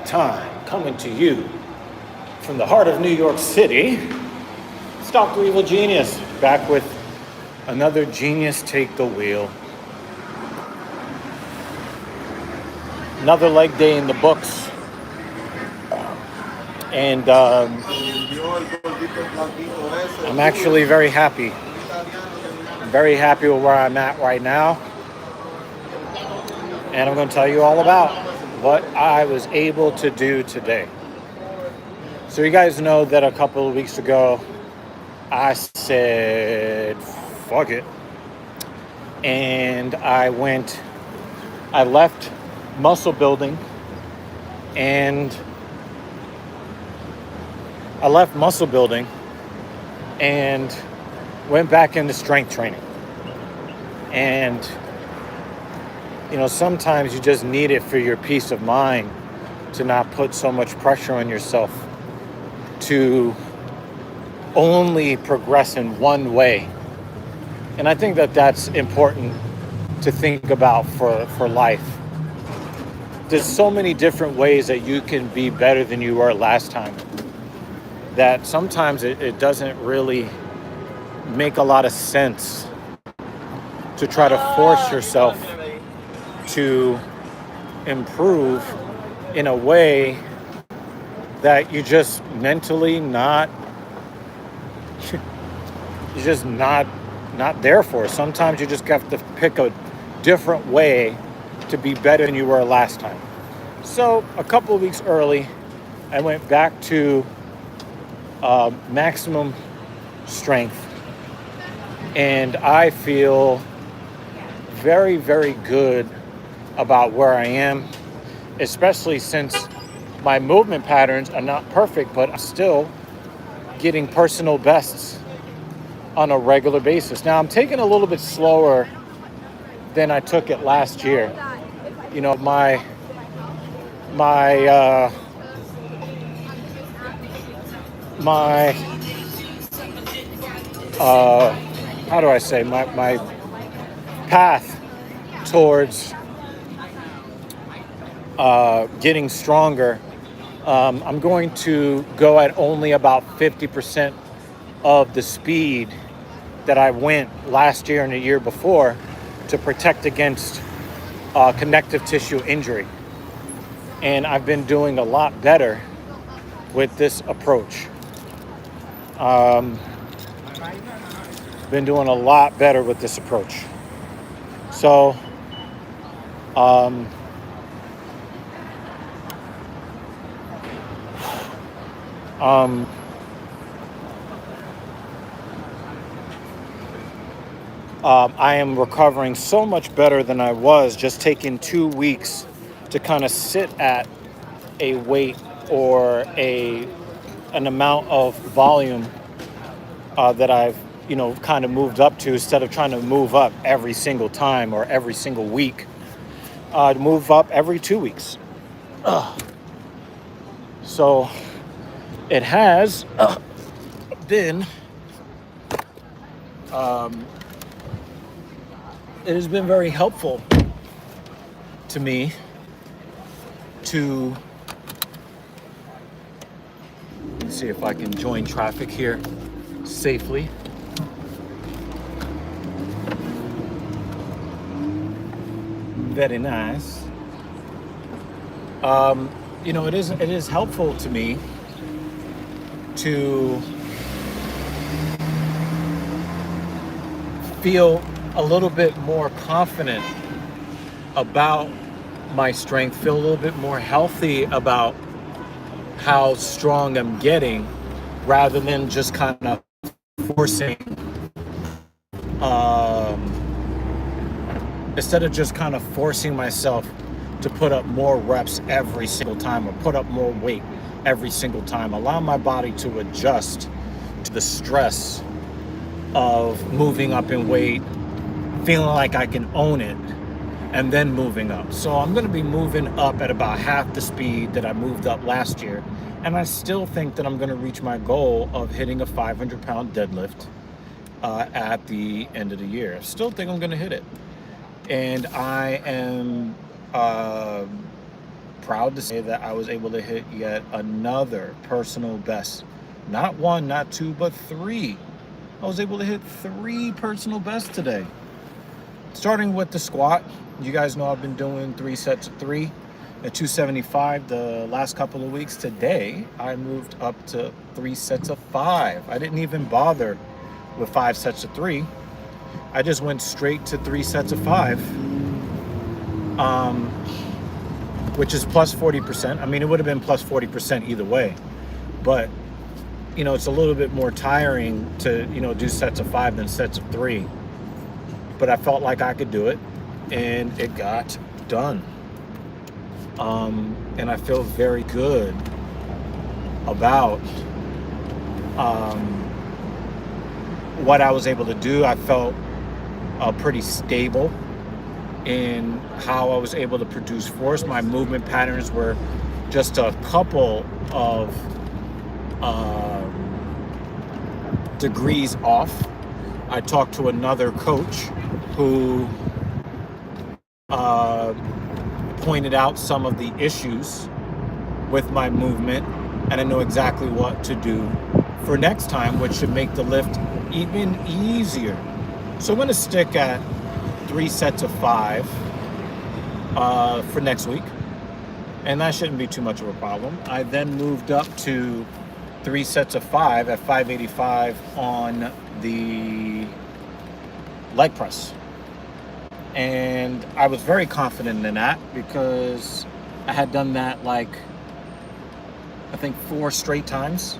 that time, coming to you from the heart of New York City. It's Dr. Evil Genius, back with another Genius Take the Wheel. Another leg day in the books. And I'm actually very happy. I'm very happy with where I'm at right now. And I'm going to tell you all about what I was able to do today. So you guys know that a couple of weeks ago, I said, fuck it. And I left muscle building and went back into strength training. And sometimes you just need it for your peace of mind to not put so much pressure on yourself to only progress in one way. And I think that that's important to think about for life. There's so many different ways that you can be better than you were last time that sometimes it doesn't really make a lot of sense to try to force yourself to improve in a way that you just mentally you're just not there for. Sometimes you just have to pick a different way to be better than you were last time. So a couple of weeks early, I went back to maximum strength, and I feel very, very good about where I am, especially since my movement patterns are not perfect, but I'm still getting personal bests on a regular basis. Now I'm taking a little bit slower than I took it last year. How do I say, my path towards getting stronger, I'm going to go at only about 50% of the speed that I went last year and the year before to protect against connective tissue injury. And I've been doing a lot better with this approach. Been doing a lot better with this approach. So, I am recovering so much better than I was just taking 2 weeks to kind of sit at a weight or an amount of volume that I've kind of moved up to, instead of trying to move up every single time or every single week. Move up every 2 weeks. So it has been it has been very helpful to me to, let's see if I can join traffic here safely. Very nice. It is helpful to me to feel a little bit more confident about my strength, feel a little bit more healthy about how strong I'm getting, rather than just kind of forcing, instead of just kind of forcing myself to put up more reps every single time or put up more weight every single time. Allow my body to adjust to the stress of moving up in weight, feeling like I can own it, and then moving up. So I'm going to be moving up at about half the speed that I moved up last year. And I still think that I'm going to reach my goal of hitting a 500-pound deadlift at the end of the year. I still think I'm going to hit it. And I am proud to say that I was able to hit yet another personal best. Not one, not two, but three. I was able to hit 3 personal bests today. Starting with the squat, you guys know I've been doing 3 sets of 3 at 275 the last couple of weeks. Today, I moved up to 3 sets of 5. I didn't even bother with 5 sets of 3. I just went straight to 3 sets of 5, which is plus 40%. I mean, it would have been plus 40% either way, but it's a little bit more tiring to, do sets of 5 than sets of 3. But I felt like I could do it, and it got done. And I feel very good about what I was able to do. I felt pretty stable in how I was able to produce force. My movement patterns were just a couple of degrees off. I talked to another coach who pointed out some of the issues with my movement, and I know exactly what to do for next time, which should make the lift even easier. So I'm going to stick at 3 sets of 5 for next week, and that shouldn't be too much of a problem. I then moved up to 3 sets of 5 at 585 on the leg press. And I was very confident in that because I had done that I think 4 straight times,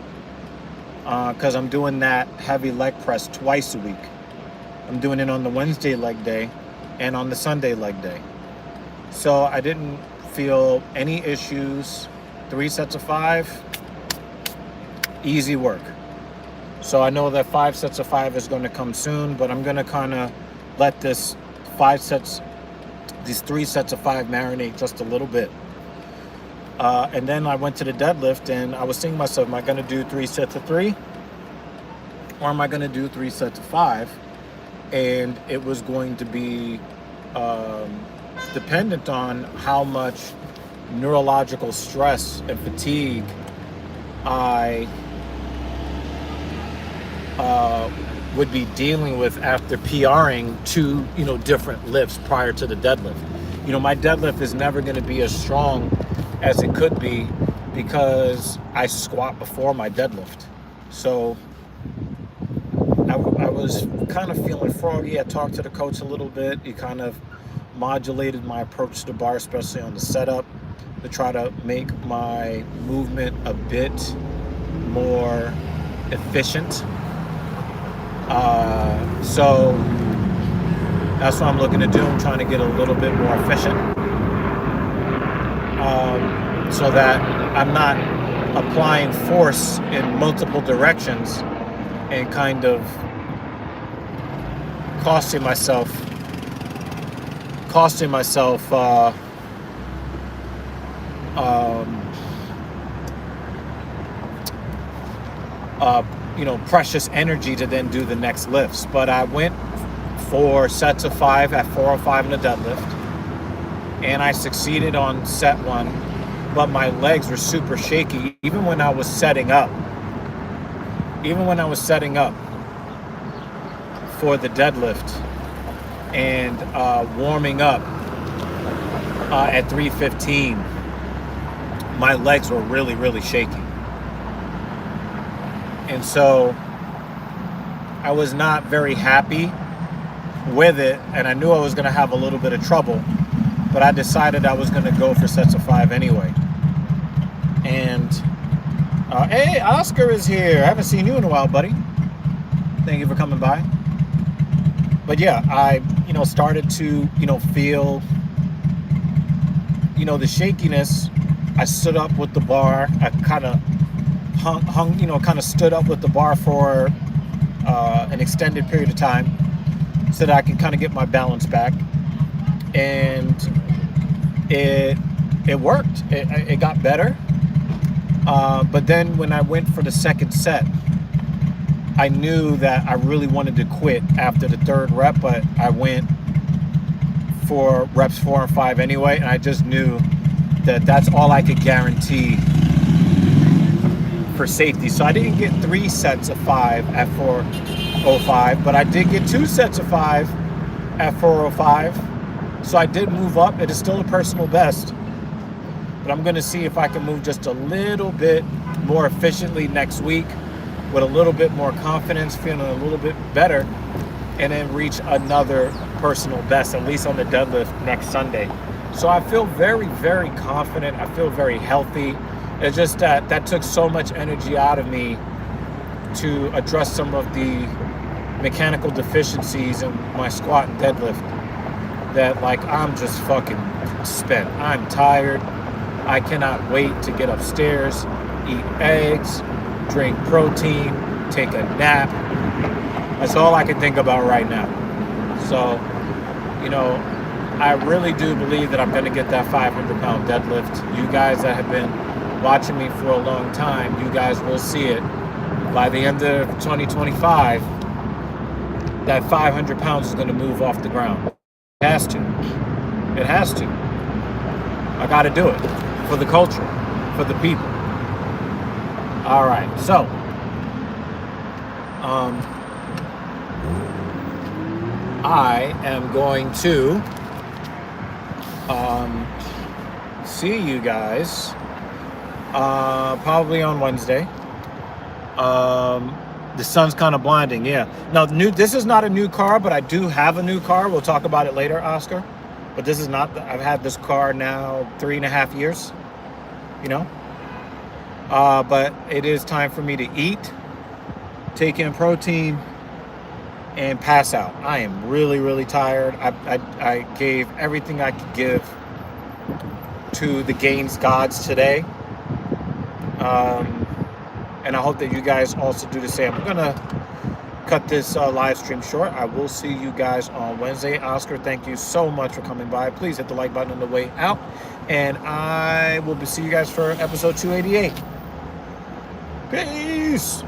because I'm doing that heavy leg press twice a week. I'm doing it on the Wednesday leg day and on the Sunday leg day. So I didn't feel any issues. 3 sets of 5, easy work. So I know that 5 sets of 5 is going to come soon, but I'm going to kind of let these 3 sets of 5 marinate just a little bit. And then I went to the deadlift, and I was thinking to myself, am I going to do 3 sets of 3? Or am I going to do 3 sets of 5? And it was going to be dependent on how much neurological stress and fatigue I would be dealing with after PRing 2 different lifts prior to the deadlift. My deadlift is never going to be as strong as it could be because I squat before my deadlift. So I was kind of feeling froggy. I talked to the coach a little bit. He kind of modulated my approach to the bar, especially on the setup, to try to make my movement a bit more efficient. So that's what I'm looking to do. I'm trying to get a little bit more efficient, so that I'm not applying force in multiple directions and kind of costing myself precious energy to then do the next lifts. But I went for sets of 5 at 405 in the deadlift, and I succeeded on set 1, but my legs were super shaky even when I was setting up for the deadlift and warming up at 315. My legs were really, really shaky. And so I was not very happy with it, and I knew I was going to have a little bit of trouble, but I decided I was going to go for sets of 5 anyway. And hey, Oscar is here. I haven't seen you in a while, buddy. Thank you for coming by. But yeah, I started to feel the shakiness. I stood up with the bar. I kind of hung stood up with the bar for an extended period of time so that I can kind of get my balance back. And it worked. It got better. But then when I went for the second set, I knew that I really wanted to quit after the 3rd rep, but I went for reps 4 and 5 anyway, and I just knew that's all I could guarantee for safety. So I didn't get 3 sets of 5 at 405, but I did get 2 sets of 5 at 405. So I did move up. It is still a personal best, but I'm going to see if I can move just a little bit more efficiently next week with a little bit more confidence, feeling a little bit better, and then reach another personal best, at least on the deadlift next Sunday. So I feel very, very confident. I feel very healthy. It's just that took so much energy out of me to address some of the mechanical deficiencies in my squat and deadlift that, like, I'm just fucking spent. I'm tired. I cannot wait to get upstairs, eat eggs, drink protein, take a nap. That's all I can think about right now. So, you know, I really do believe that I'm going to get that 500-pound deadlift. You guys that have been watching me for a long time, you guys will see it. By the end of 2025, that 500 pounds is going to move off the ground. It has to. It has to. I got to do it for the culture, for the people. All right, so I am going to see you guys probably on Wednesday. The sun's kind of blinding, yeah. Now, this is not a new car, but I do have a new car. We'll talk about it later, Oscar. But this is not, I've had this car now 3.5 years, you know. But it is time for me to eat, take in protein, and pass out. I am really, really tired. I gave everything I could give to the gains gods today. And I hope that you guys also do the same. I'm going to cut this live stream short. I will see you guys on Wednesday. Oscar, thank you so much for coming by. Please hit the like button on the way out. And I will see you guys for episode 288. Peace.